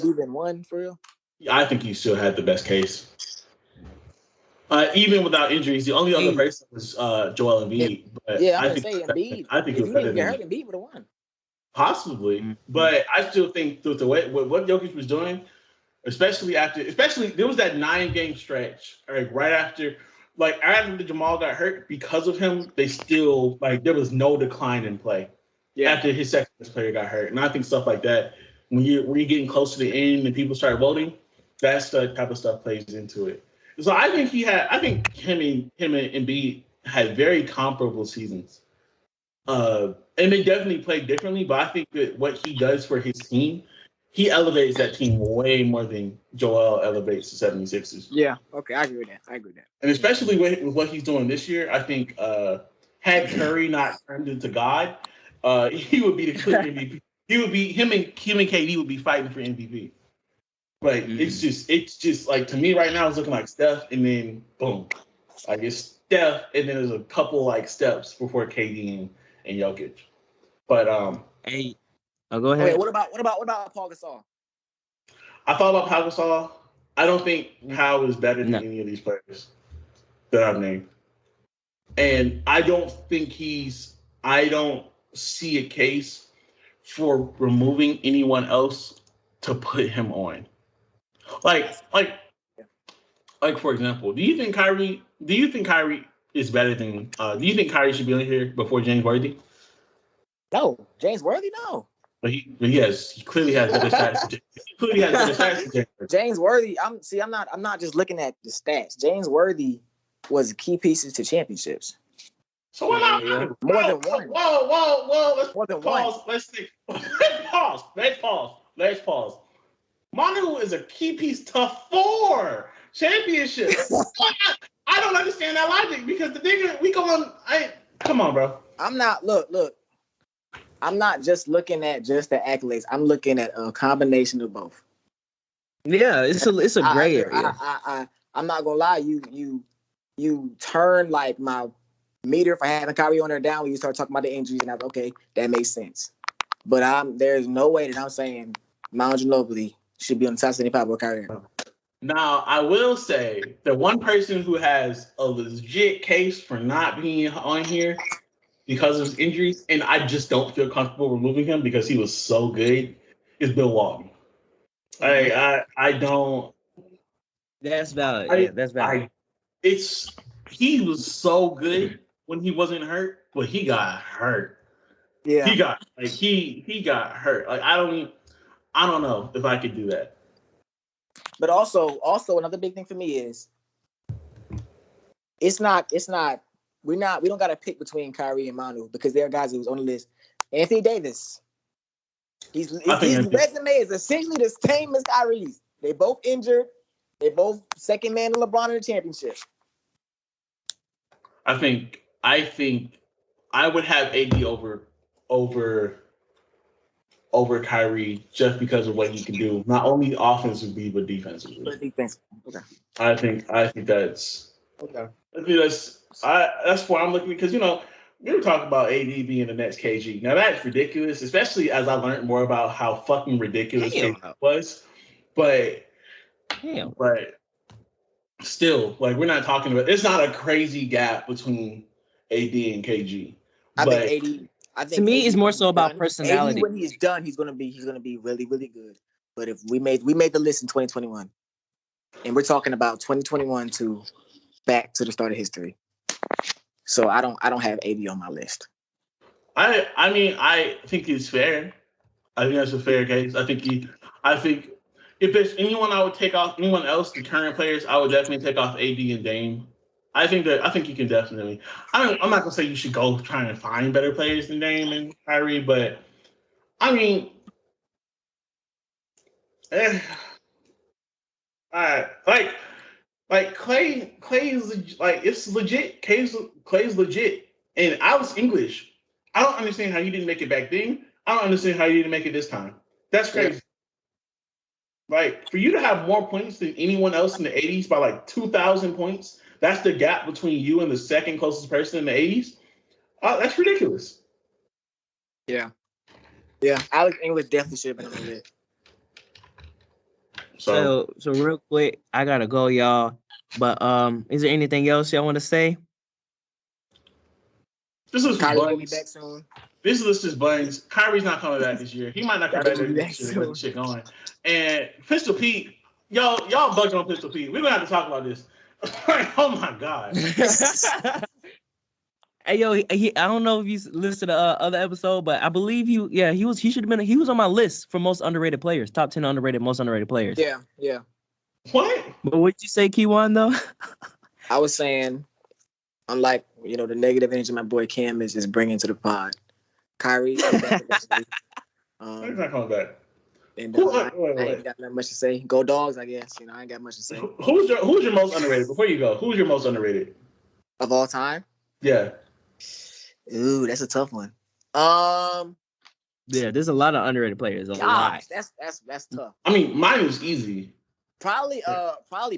S3: even one for real.
S1: I think he still had the best case. Even without injuries, the only other person was Joel Embiid. But
S3: I think Embiid.
S1: I think he was better than him.
S3: Embiid would have won.
S1: Possibly, but I still think with the way what Jokic was doing, especially there was that 9-game stretch, right after the Jamal got hurt, because of him, they still there was no decline in play. Yeah. After his second best player got hurt, and I think stuff like that, when you're getting close to the end and people start voting, that's the type of stuff plays into it. So I think him and Embiid had very comparable seasons. And they definitely played differently, but I think that what he does for his team he elevates that team way more than Joel elevates the 76ers.
S3: Yeah. Okay, I agree with that.
S1: And especially with what he's doing this year, I think had Curry not turned into God, he would be the clear MVP. He would be him and KD would be fighting for MVP. But it's just like to me right now it's looking like Steph and then boom. Like it's Steph and then there's a couple like steps before KD and Jokic. But
S2: Hey, go ahead.
S3: Okay, what about Paul Gasol?
S1: I thought about Pau Gasol. I don't think Pau is better than any of these players that I've named. And I don't see a case for removing anyone else to put him on. Like for example, do you think Kyrie is better than do you think Kyrie should be on here before James Worthy?
S3: No, James Worthy, no.
S1: But he clearly has better stats. He clearly has better stats than
S3: James Worthy. I'm not just looking at the stats. James Worthy was key pieces to championships.
S1: So why not?
S3: More than one.
S1: Whoa. Let's
S3: More than
S1: pause.
S3: one.
S1: Let's pause. Manu is a key piece to 4 championships. I don't understand that logic because the nigga we going. Come on, bro.
S3: I'm not. Look. I'm not just looking at just the accolades. I'm looking at a combination of both.
S2: Yeah, it's a gray area.
S3: I'm not gonna lie. You turn like my meter for having Kyrie on there down when you start talking about the injuries, and I was okay, that makes sense. But there's no way that I'm saying Mount Ginobili should be on the top 75 with Kyrie.
S1: Now, I will say the one person who has a legit case for not being on here because of his injuries, and I just don't feel comfortable removing him because he was so good, is Bill Walton. I don't.
S2: That's valid. That's valid.
S1: He was so good when he wasn't hurt, but he got hurt.
S3: Yeah,
S1: he got hurt. Like I don't know if I could do that.
S3: But also another big thing for me is we don't got to pick between Kyrie and Manu because there are guys who's on the list. Anthony Davis, his resume is essentially the same as Kyrie's. They both injured. They both second man to LeBron in the championship.
S1: I think I would have AD over Kyrie just because of what he can do, not only offensively but defensively.
S3: But defense, okay.
S1: I think that's
S3: okay.
S1: That's why I'm looking because we were talking about AD being the next KG. Now that's ridiculous, especially as I learned more about how fucking ridiculous KG was. But still, like we're not talking about. It's not a crazy gap between AD and KG.
S3: I think
S2: to me,
S3: AD,
S2: it's more so about personality.
S3: AD, when he's done, he's gonna be really, really good. But if we made the list in 2021, and we're talking about 2021 to back to the start of history, so I don't have AD on my list.
S1: I mean, I think it's fair. I think that's a fair case. I think if there's anyone I would take off, anyone else, the current players, I would definitely take off AD and Dame. I think you can definitely. I'm not gonna say you should go trying to find better players than Dame and Kyrie, but I mean, all right, like Clay is like it's legit. Clay's legit, and I was English. I don't understand how you didn't make it back then. I don't understand how you didn't make it this time. That's crazy. Yeah. Like for you to have more points than anyone else in the 80s by like 2,000 points. That's the gap between you and the second closest person in the 80s. That's ridiculous.
S3: Yeah. Alex English definitely should have been on the list.
S2: So real quick, I gotta go, y'all. But is there anything else y'all want to say?
S1: This is
S3: Kyrie will be back soon.
S1: This list is buns. Kyrie's not coming back this year. He might not come back this year to get the shit going. And Pistol Pete, y'all bugging on Pistol Pete. We're gonna have to talk about this. Oh my god.
S2: Hey yo, I don't know if you listened to the other episode, but I believe he was on my list for most underrated players, top 10 most underrated players.
S3: Yeah.
S1: What?
S2: But what did you say, Kejuan, though?
S3: I was saying, unlike the negative energy my boy Cam is bringing to the pod, Kyrie.
S1: He's not coming back.
S3: And
S1: Wait,
S3: I ain't got nothing much to say. Go Dogs, I guess. I ain't got much to say.
S1: Who's your most underrated? Before you go, who's your most underrated
S3: Of all time?
S1: Yeah.
S3: Ooh, that's a tough one.
S2: Yeah, there's a lot of underrated players. A lot.
S3: That's tough.
S1: I mean, mine is easy.
S3: Probably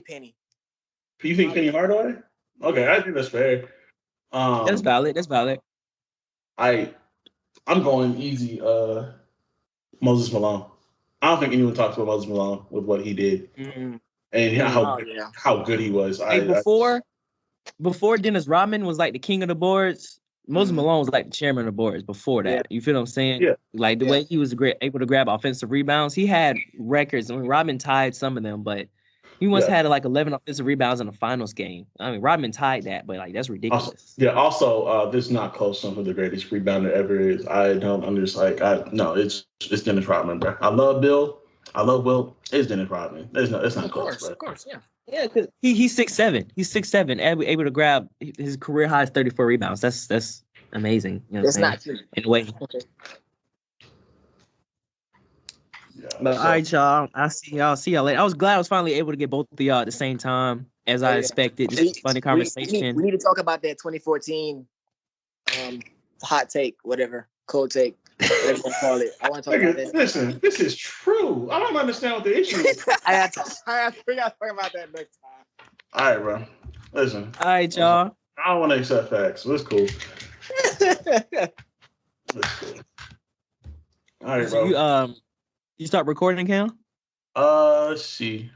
S3: Penny.
S1: You think Penny Hardaway? Okay, I think that's fair.
S2: That's valid. That's valid.
S1: I'm going easy. Moses Malone. I don't think anyone talks about Moses Malone with what he did and how good he was.
S2: Before Dennis Rodman was like the king of the boards, Moses Malone was like the chairman of the boards before that.
S3: Yeah.
S2: You feel what I'm saying?
S1: Yeah.
S2: Like the way he was able to grab offensive rebounds. He had records. I mean, Rodman tied some of them, but he once had like 11 offensive rebounds in a finals game. I mean, Rodman tied that, but like that's ridiculous.
S1: Also, this is not close to who the greatest rebounder ever is. I don't understand. It's Dennis Rodman, bro. I love Bill. I love Will. It's Dennis Rodman. It's not close, bro.
S3: Of course, yeah.
S2: Yeah, because he's 6'7". He's 6'7", able to grab his career high is 34 rebounds. That's amazing. You know
S3: That's not true.
S2: In a way.
S3: Okay.
S1: Yeah,
S2: But all right, y'all. I'll see y'all later. I was glad I was finally able to get both of y'all at the same time as I expected. This was a funny conversation.
S3: We need to talk about that 2014 hot take, whatever, cold take, whatever you want to call it. I want to talk about that.
S1: Listen, this is true. I don't understand what the issue is.
S3: We got to talk about that next time.
S1: All right, bro. Listen.
S2: All right, y'all.
S1: I don't want to accept facts. So it's cool. It's cool. All right, bro.
S2: You start recording, Cam?
S1: Let's see.